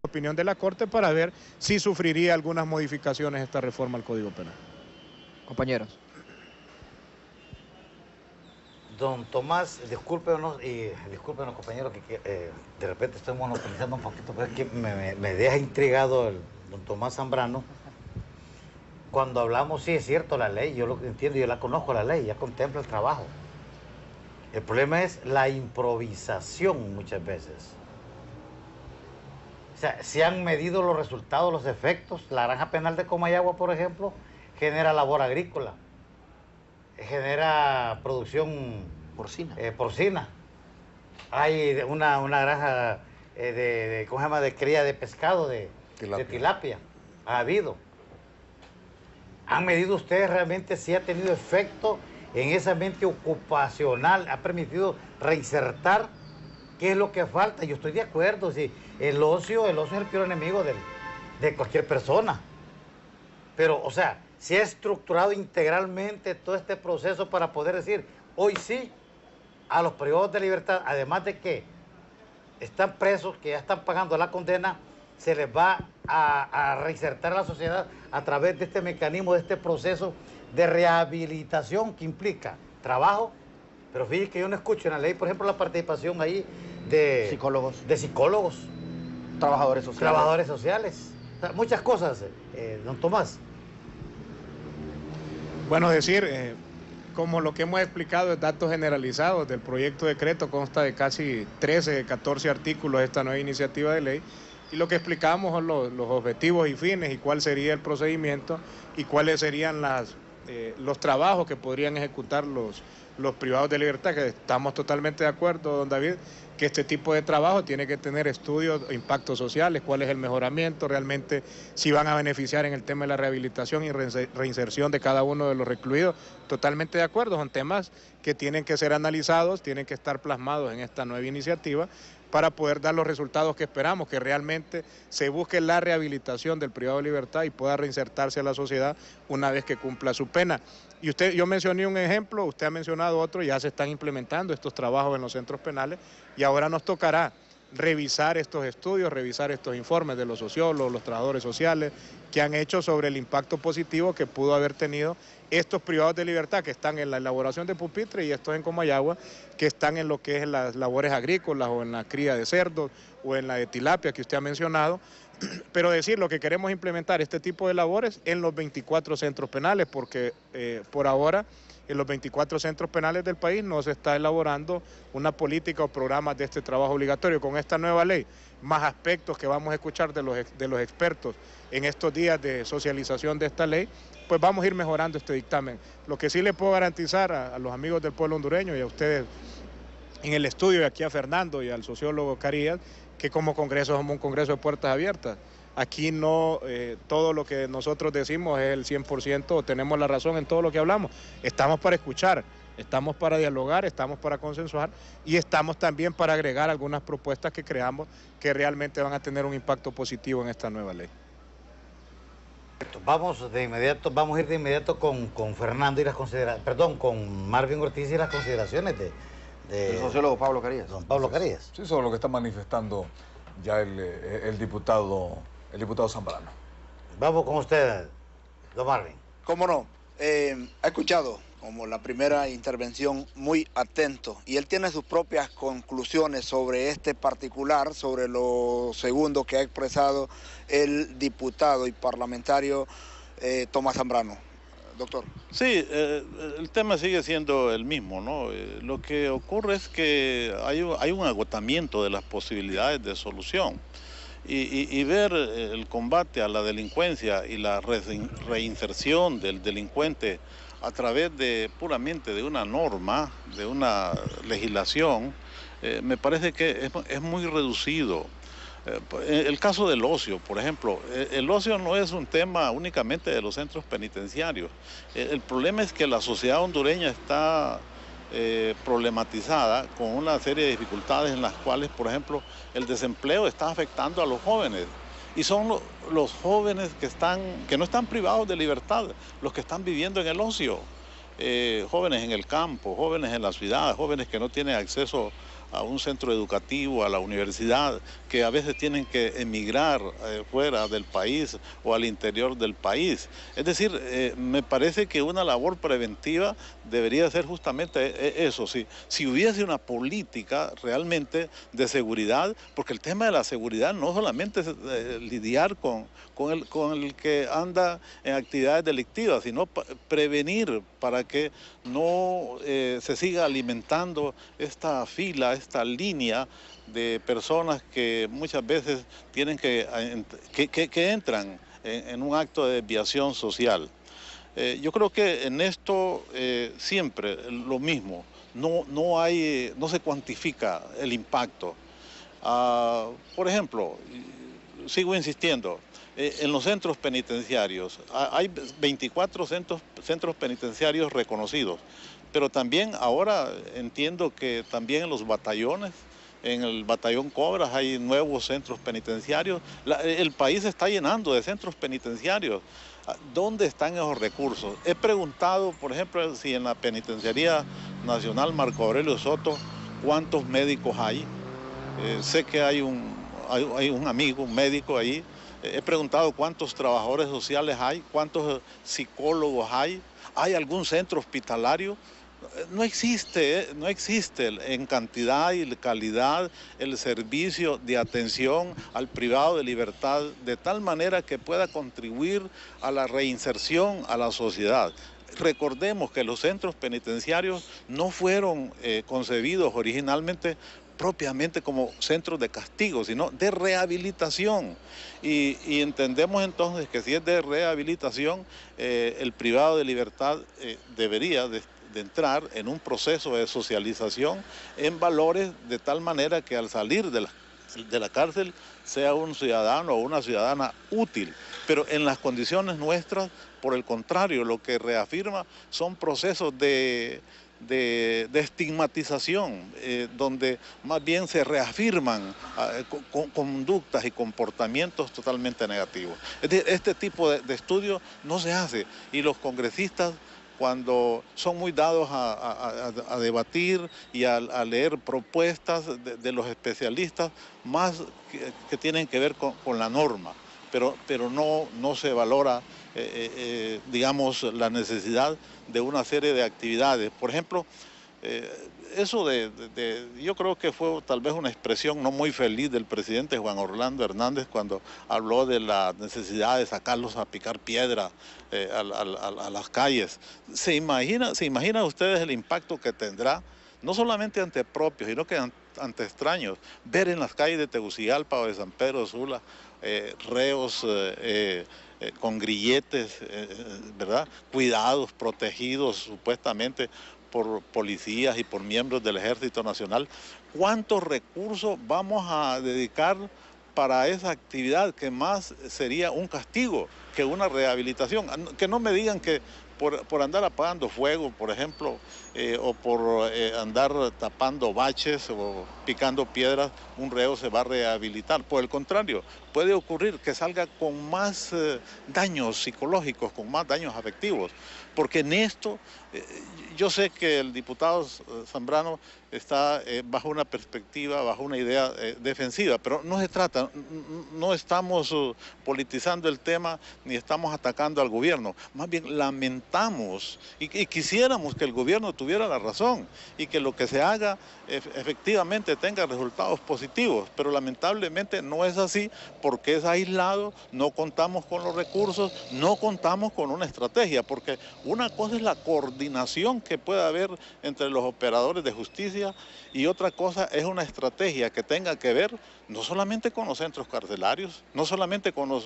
opinión de la Corte para ver si sufriría algunas modificaciones esta reforma al Código Penal. Compañeros. Don Tomás, discúlpenos, compañeros, que de repente estoy monopolizando un poquito, pero es que me deja intrigado el don Tomás Zambrano. Cuando hablamos, sí es cierto, la ley, yo lo entiendo, yo la conozco la ley, ya contempla el trabajo. El problema es la improvisación muchas veces. O sea, se han medido los resultados, los efectos. La granja penal de Comayagua, por ejemplo, genera labor agrícola, genera producción porcina. Hay una granja ¿cómo se llama?, de cría de pescado, de tilapia. Ha habido. ¿Han medido ustedes realmente si ha tenido efecto en esa mente ocupacional? ¿Ha permitido reinsertar? ¿Qué es lo que falta? Yo estoy de acuerdo, si el ocio es el peor enemigo de cualquier persona. Pero, o sea, se ha estructurado integralmente todo este proceso para poder decir, hoy sí, a los privados de libertad, además de que están presos, que ya están pagando la condena, se les va a reinsertar a la sociedad a través de este mecanismo, de este proceso de rehabilitación que implica trabajo. Pero fíjate que yo no escucho en la ley, por ejemplo, la participación ahí de psicólogos, trabajadores sociales, o sea, muchas cosas, don Tomás. Bueno, decir, como lo que hemos explicado es datos generalizados del proyecto de decreto, consta de casi 13, 14 artículos de esta nueva iniciativa de ley, y lo que explicamos son los objetivos y fines y cuál sería el procedimiento y cuáles serían los trabajos que podrían ejecutar los privados de libertad, que estamos totalmente de acuerdo, don David, que este tipo de trabajo tiene que tener estudios, impactos sociales, cuál es el mejoramiento, realmente si van a beneficiar en el tema de la rehabilitación y reinserción de cada uno de los recluidos. Totalmente de acuerdo, son temas que tienen que ser analizados, tienen que estar plasmados en esta nueva iniciativa para poder dar los resultados que esperamos, que realmente se busque la rehabilitación del privado de libertad y pueda reinsertarse a la sociedad una vez que cumpla su pena. Y yo mencioné un ejemplo, usted ha mencionado otro, ya se están implementando estos trabajos en los centros penales y ahora nos tocará revisar estos estudios, revisar estos informes de los sociólogos, los trabajadores sociales, que han hecho sobre el impacto positivo que pudo haber tenido estos privados de libertad que están en la elaboración de pupitre y estos en Comayagua que están en lo que es las labores agrícolas o en la cría de cerdos o en la de tilapia que usted ha mencionado. Pero decir, lo que queremos implementar este tipo de labores en los 24 centros penales, porque por ahora en los 24 centros penales del país no se está elaborando una política o programas de este trabajo obligatorio. Con esta nueva ley, más aspectos que vamos a escuchar de los expertos en estos días de socialización de esta ley, pues vamos a ir mejorando este dictamen. Lo que sí le puedo garantizar a los amigos del pueblo hondureño y a ustedes en el estudio, y aquí a Fernando y al sociólogo Carías, que como Congreso somos un Congreso de puertas abiertas. Aquí no todo lo que nosotros decimos es el 100% o tenemos la razón en todo lo que hablamos. Estamos para escuchar, estamos para dialogar, estamos para consensuar y estamos también para agregar algunas propuestas que creamos que realmente van a tener un impacto positivo en esta nueva ley. Vamos a ir de inmediato con Fernando y con Marvin Ortiz y las consideraciones del sociólogo Pablo Carías. Don Pablo Carías. Sí, sobre lo que está manifestando ya el diputado Zambrano. Vamos con usted, don Marvin. ¿Cómo no? Ha escuchado como la primera intervención muy atento y él tiene sus propias conclusiones sobre este particular, sobre lo segundo que ha expresado el diputado y parlamentario Tomás Zambrano. Doctor. Sí, el tema sigue siendo el mismo, ¿no? Lo que ocurre es que hay un agotamiento de las posibilidades de solución y ver el combate a la delincuencia y la reinserción del delincuente a través puramente de una norma, de una legislación, me parece que es muy reducido. El caso del ocio, por ejemplo, el ocio no es un tema únicamente de los centros penitenciarios. El problema es que la sociedad hondureña está problematizada con una serie de dificultades en las cuales, por ejemplo, el desempleo está afectando a los jóvenes. Y son los jóvenes que no están privados de libertad, los que están viviendo en el ocio. Jóvenes en el campo, jóvenes en la ciudad, jóvenes que no tienen acceso a un centro educativo, a la universidad, que a veces tienen que emigrar fuera del país o al interior del país. Es decir, me parece que una labor preventiva debería ser justamente eso, si hubiese una política realmente de seguridad, porque el tema de la seguridad no solamente es lidiar con el que anda en actividades delictivas, sino prevenir para que no se siga alimentando esta fila, esta línea de personas que muchas veces tienen que entran en un acto de desviación social. Yo creo que en esto siempre lo mismo, no se cuantifica el impacto. Por ejemplo, sigo insistiendo, en los centros penitenciarios, hay 24 centros penitenciarios reconocidos, pero también ahora entiendo que también en los batallones, en el batallón Cobras hay nuevos centros penitenciarios. El país se está llenando de centros penitenciarios. ¿Dónde están esos recursos? He preguntado, por ejemplo, si en la Penitenciaría Nacional Marco Aurelio Soto, ¿cuántos médicos hay? Sé que hay un amigo, un médico ahí. He preguntado cuántos trabajadores sociales hay, cuántos psicólogos hay. ¿Hay algún centro hospitalario? No existe en cantidad y calidad el servicio de atención al privado de libertad de tal manera que pueda contribuir a la reinserción a la sociedad. Recordemos que los centros penitenciarios no fueron concebidos originalmente propiamente como centros de castigo, sino de rehabilitación. Y entendemos entonces que si es de rehabilitación, el privado de libertad debería de entrar en un proceso de socialización en valores de tal manera que al salir de la cárcel sea un ciudadano o una ciudadana útil. Pero en las condiciones nuestras, por el contrario, lo que reafirma son procesos de estigmatización, donde más bien se reafirman conductas y comportamientos totalmente negativos. Es decir, este tipo de estudio no se hace y los congresistas, cuando son muy dados a debatir y a leer propuestas de los especialistas, más que tienen que ver con la norma, pero no se valora, digamos, la necesidad de una serie de actividades. Por ejemplo, eso yo creo que fue tal vez una expresión no muy feliz del presidente Juan Orlando Hernández cuando habló de la necesidad de sacarlos a picar piedra a las calles. ¿Se imagina ustedes el impacto que tendrá, no solamente ante propios, sino que ante extraños, ver en las calles de Tegucigalpa o de San Pedro Sula reos con grilletes, ¿verdad? Cuidados, protegidos supuestamente por policías y por miembros del Ejército Nacional? ¿Cuántos recursos vamos a dedicar para esa actividad que más sería un castigo que una rehabilitación? Que no me digan que por andar apagando fuego, por ejemplo, o por andar tapando baches o picando piedras, un reo se va a rehabilitar. Por el contrario, puede ocurrir que salga con más daños psicológicos, con más daños afectivos, porque en esto yo sé que el diputado Zambrano está bajo una perspectiva, bajo una idea defensiva, pero no se trata, no estamos politizando el tema ni estamos atacando al gobierno, más bien lamentamos y quisiéramos que el gobierno tuviera la razón y que lo que se haga efectivamente tenga resultados positivos, pero lamentablemente no es así porque es aislado, no contamos con los recursos, no contamos con una estrategia, porque una cosa es la coordinación que pueda haber entre los operadores de justicia y otra cosa es una estrategia que tenga que ver no solamente con los centros carcelarios, no solamente con las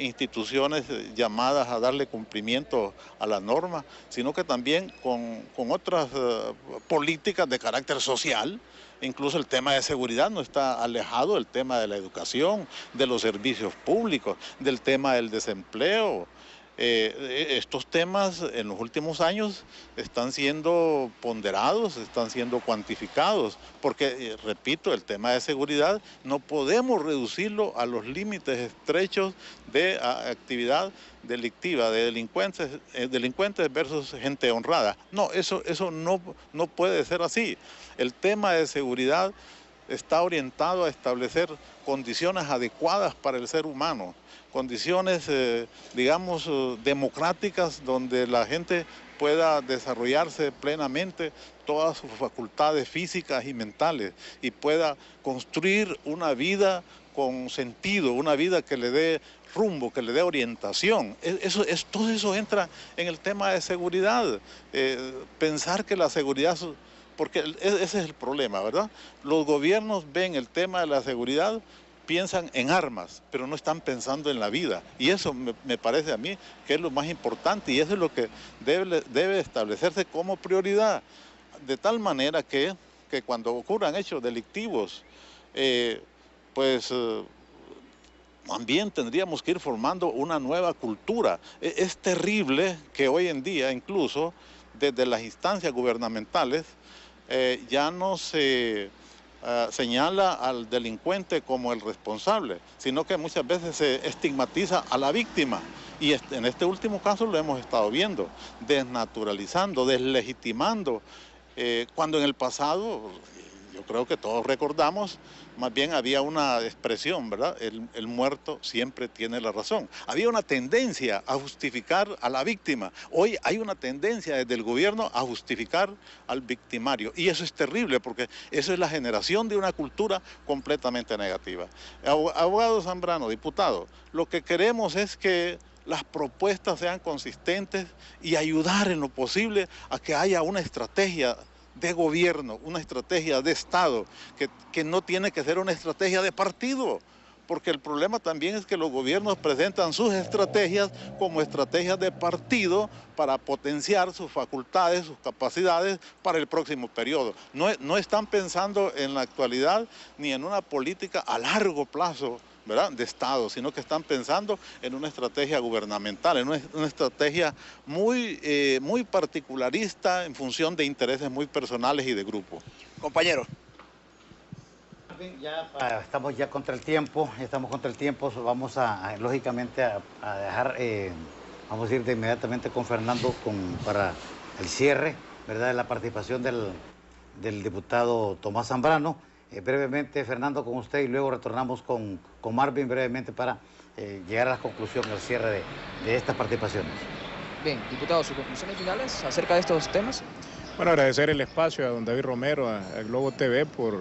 instituciones llamadas a darle cumplimiento a la norma, sino que también con otras políticas de carácter social. Incluso el tema de seguridad no está alejado del tema de la educación, de los servicios públicos, del tema del desempleo. Estos temas en los últimos años están siendo ponderados, están siendo cuantificados, porque, repito, el tema de seguridad no podemos reducirlo a los límites estrechos de actividad delictiva, de delincuentes versus gente honrada. No, eso no puede ser así. El tema de seguridad está orientado a establecer condiciones adecuadas para el ser humano, condiciones, digamos, democráticas, donde la gente pueda desarrollarse plenamente todas sus facultades físicas y mentales y pueda construir una vida con sentido, una vida que le dé rumbo, que le dé orientación. Todo eso entra en el tema de seguridad. Pensar que la seguridad... Porque ese es el problema, ¿verdad? Los gobiernos ven el tema de la seguridad, piensan en armas, pero no están pensando en la vida. Y eso me parece a mí que es lo más importante y eso es lo que debe establecerse como prioridad. De tal manera que cuando ocurran hechos delictivos, también tendríamos que ir formando una nueva cultura. Es terrible que hoy en día, incluso desde las instancias gubernamentales, ya no se señala al delincuente como el responsable, sino que muchas veces se estigmatiza a la víctima. Y en este último caso lo hemos estado viendo, desnaturalizando, deslegitimando, cuando en el pasado, yo creo que todos recordamos, más bien había una expresión, ¿verdad? El muerto siempre tiene la razón. Había una tendencia a justificar a la víctima. Hoy hay una tendencia desde el gobierno a justificar al victimario. Y eso es terrible porque eso es la generación de una cultura completamente negativa. Abogado Zambrano, diputado, lo que queremos es que las propuestas sean consistentes y ayudar en lo posible a que haya una estrategia de gobierno, una estrategia de Estado, que no tiene que ser una estrategia de partido, porque el problema también es que los gobiernos presentan sus estrategias como estrategias de partido para potenciar sus facultades, sus capacidades para el próximo periodo. No están pensando en la actualidad ni en una política a largo plazo, ¿verdad?, de Estado, sino que están pensando en una estrategia gubernamental, en una estrategia muy particularista en función de intereses muy personales y de grupo. Compañero. Estamos ya contra el tiempo, vamos lógicamente a dejar, vamos a ir inmediatamente con Fernando para el cierre, ¿verdad?, de la participación del diputado Tomás Zambrano. Brevemente, Fernando, con usted y luego retornamos con Marvin brevemente para llegar a las conclusiones, al cierre de estas participaciones. Bien, diputado, sus conclusiones finales acerca de estos temas. Bueno, agradecer el espacio a don David Romero, a Globo TV, por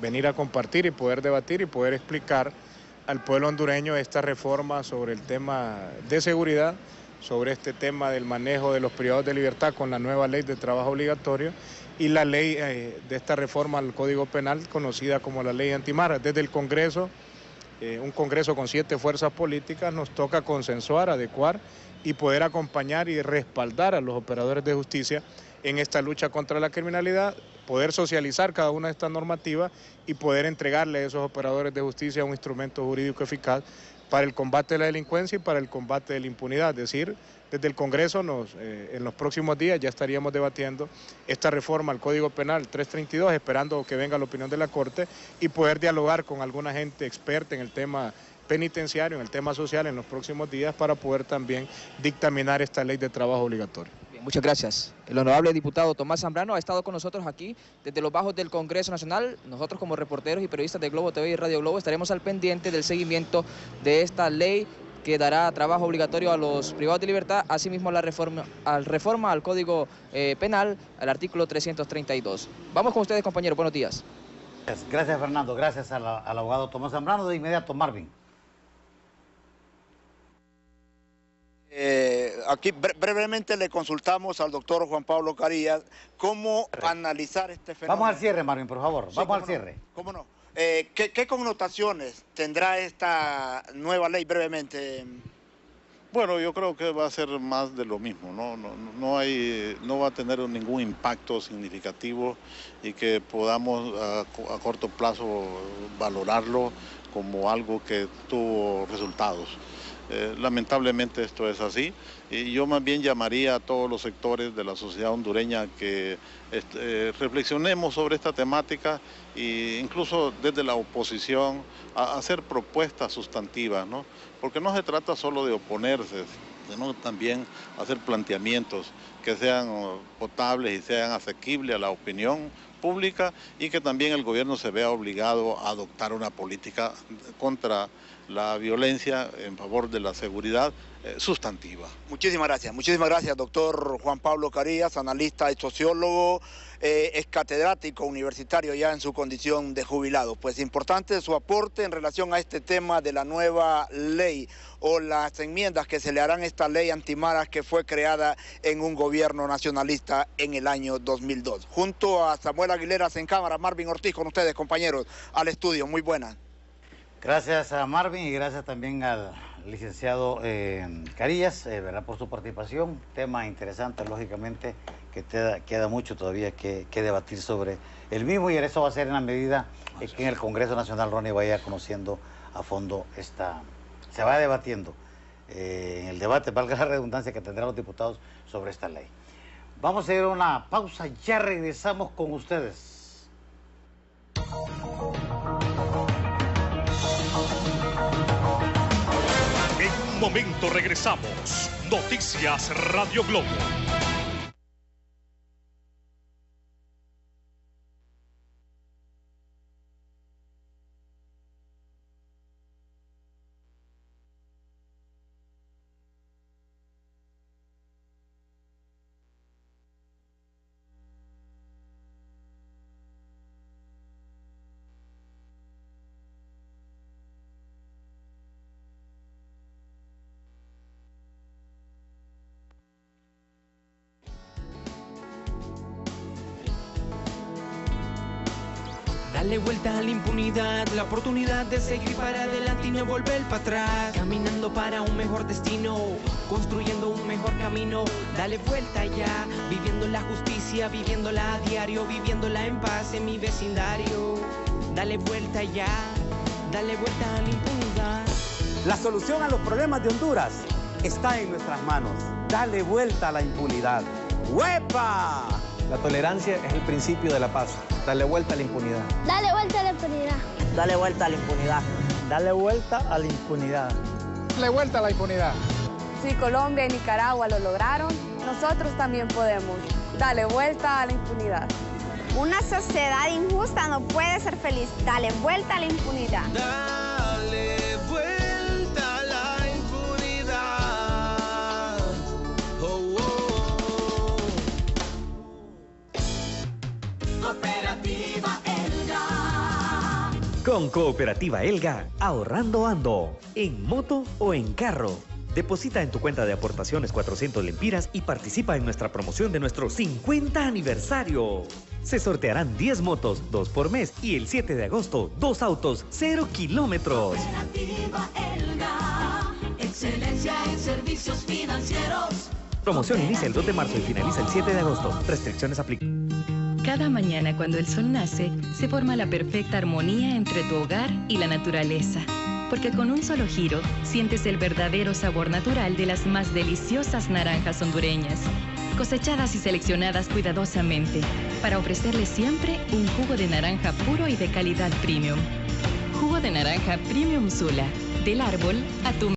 venir a compartir y poder debatir y poder explicar al pueblo hondureño esta reforma sobre el tema de seguridad, sobre este tema del manejo de los privados de libertad con la nueva ley de trabajo obligatorio y la ley de esta reforma al Código Penal conocida como la ley antimara. Desde el Congreso, un Congreso con 7 fuerzas políticas, nos toca consensuar, adecuar y poder acompañar y respaldar a los operadores de justicia en esta lucha contra la criminalidad, poder socializar cada una de estas normativas y poder entregarle a esos operadores de justicia un instrumento jurídico eficaz para el combate de la delincuencia y para el combate de la impunidad. Es decir, desde el Congreso en los próximos días ya estaríamos debatiendo esta reforma al Código Penal 332, esperando que venga la opinión de la Corte y poder dialogar con alguna gente experta en el tema penitenciario, en el tema social en los próximos días para poder también dictaminar esta ley de trabajo obligatorio. Bien, muchas gracias. El honorable diputado Tomás Zambrano ha estado con nosotros aquí desde los bajos del Congreso Nacional. Nosotros como reporteros y periodistas de Globo TV y Radio Globo estaremos al pendiente del seguimiento de esta ley que dará trabajo obligatorio a los privados de libertad, asimismo la reforma al Código Penal, al artículo 332. Vamos con ustedes, compañeros, buenos días. Gracias, Fernando, gracias al abogado Tomás Zambrano. De inmediato, Marvin. Aquí brevemente le consultamos al doctor Juan Pablo Carías cómo analizar este fenómeno. Vamos al cierre, Marvin, por favor, sí, vamos al cierre. ¿Cómo no? ¿Qué connotaciones tendrá esta nueva ley brevemente? Bueno, yo creo que va a ser más de lo mismo, no va a tener ningún impacto significativo y que podamos a corto plazo valorarlo como algo que tuvo resultados. Lamentablemente esto es así, y yo más bien llamaría a todos los sectores de la sociedad hondureña que reflexionemos sobre esta temática e incluso desde la oposición a hacer propuestas sustantivas, ¿no? Porque no se trata solo de oponerse, sino también hacer planteamientos que sean potables y sean asequibles a la opinión pública, y que también el gobierno se vea obligado a adoptar una política contra la violencia en favor de la seguridad sustantiva. Muchísimas gracias, doctor Juan Pablo Carías, analista y sociólogo, es catedrático universitario ya en su condición de jubilado. Pues importante su aporte en relación a este tema de la nueva ley o las enmiendas que se le harán a esta ley antimaras que fue creada en un gobierno nacionalista en el año 2002. Junto a Samuel Aguileras en cámara, Marvin Ortiz con ustedes, compañeros, al estudio. Muy buenas. Gracias a Marvin y gracias también al licenciado Carías, ¿verdad?, por su participación. Tema interesante, lógicamente, que queda mucho todavía que debatir sobre el mismo, y eso va a ser en la medida que en el Congreso Nacional Ronnie vaya conociendo a fondo se va debatiendo en el debate, valga la redundancia, que tendrán los diputados sobre esta ley. Vamos a ir a una pausa, ya regresamos con ustedes. En un momento regresamos. Noticias Radio Globo. Dale vuelta a la impunidad, la oportunidad de seguir para adelante y no volver para atrás. Caminando para un mejor destino, construyendo un mejor camino. Dale vuelta ya, viviendo la justicia, viviéndola a diario, viviéndola en paz en mi vecindario. Dale vuelta ya, dale vuelta a la impunidad. La solución a los problemas de Honduras está en nuestras manos. Dale vuelta a la impunidad. ¡Huepa! La tolerancia es el principio de la paz. Dale vuelta a la impunidad. Dale vuelta a la impunidad. Dale vuelta a la impunidad. Dale vuelta a la impunidad. Dale vuelta a la impunidad. Si Colombia y Nicaragua lo lograron, nosotros también podemos. Dale vuelta a la impunidad. Una sociedad injusta no puede ser feliz. Dale vuelta a la impunidad. Dale vuelta a la impunidad. Oh, oh. Cooperativa Elga. Con Cooperativa Elga, ahorrando ando, en moto o en carro. Deposita en tu cuenta de aportaciones 400 lempiras y participa en nuestra promoción de nuestro 50 aniversario. Se sortearán 10 motos, 2 por mes, y el 7 de agosto, 2 autos, 0 kilómetros. Cooperativa Elga, excelencia en servicios financieros. Promoción inicia el 2 de marzo y finaliza el 7 de agosto. Restricciones aplican. Cada mañana cuando el sol nace, se forma la perfecta armonía entre tu hogar y la naturaleza. Porque con un solo giro, sientes el verdadero sabor natural de las más deliciosas naranjas hondureñas, cosechadas y seleccionadas cuidadosamente, para ofrecerles siempre un jugo de naranja puro y de calidad premium. Jugo de naranja Premium Sula, del árbol a tu